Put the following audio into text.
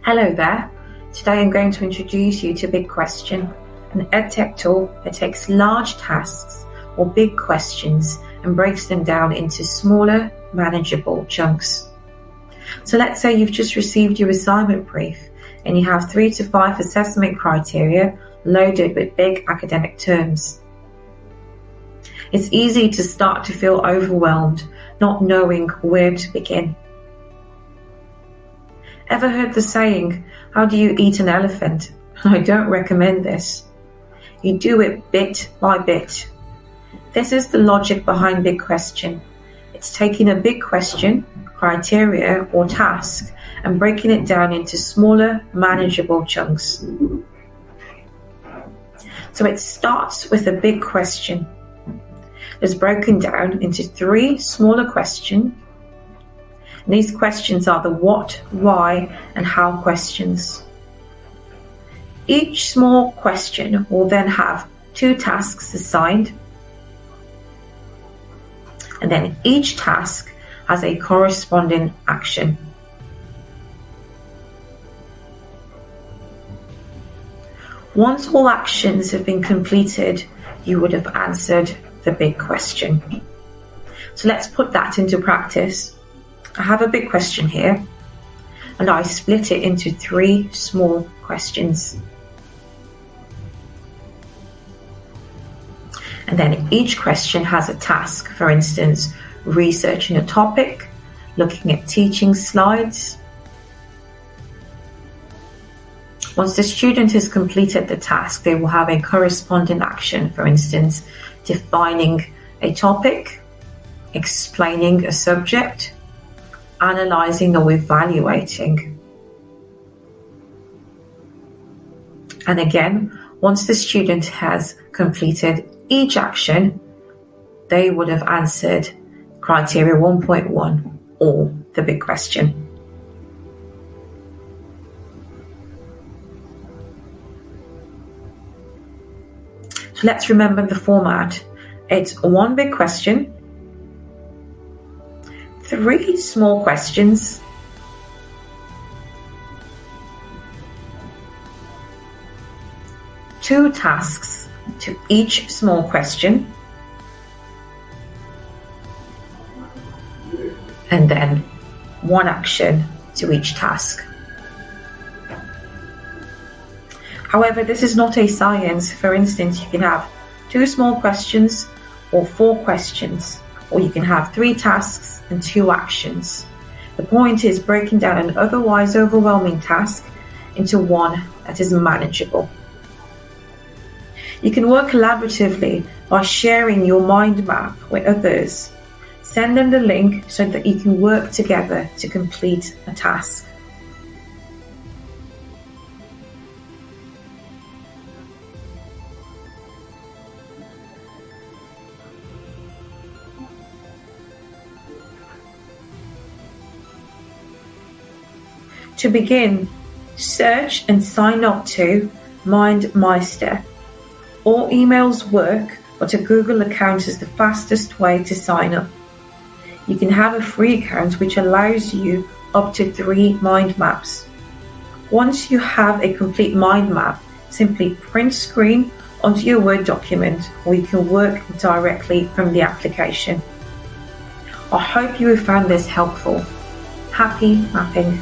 Hello there. Today I'm going to introduce you to Big Question, an EdTech tool that takes large tasks or big questions and breaks them down into smaller, manageable chunks. So let's say you've just received your assignment brief and you have 3 to 5 assessment criteria loaded with big academic terms. It's easy to start to feel overwhelmed, not knowing where to begin. Ever heard the saying, how do you eat an elephant? I don't recommend this. You do it bit by bit. This is the logic behind Big Question. It's taking a big question, criteria, or task and breaking it down into smaller, manageable chunks. So it starts with a big question. It's broken down into 3 smaller questions. And these questions are the what, why, and how questions. Each small question will then have 2 tasks assigned, and then each task has a corresponding action. Once all actions have been completed, you would have answered the big question. So let's put that into practice. I have a big question here, and I split it into 3 small questions. And then each question has a task, for instance, researching a topic, looking at teaching slides. Once the student has completed the task, they will have a corresponding action, for instance, defining a topic, explaining a subject, analysing or evaluating. And again, once the student has completed each action, they would have answered criteria 1.1 or the big question. So let's remember the format. It's 1 big question, 3 small questions, 2 tasks to each small question, and then 1 action to each task. However, this is not a science. For instance, you can have 2 small questions or 4 questions, or you can have 3 tasks and 2 actions. The point is breaking down an otherwise overwhelming task into one that is manageable. You can work collaboratively by sharing your mind map with others. Send them the link so that you can work together to complete a task. To begin, search and sign up to Mind Meister. All emails work, but a Google account is the fastest way to sign up. You can have a free account which allows you up to 3 mind maps. Once you have a complete mind map, simply print screen onto your Word document, or you can work directly from the application. I hope you have found this helpful. Happy mapping.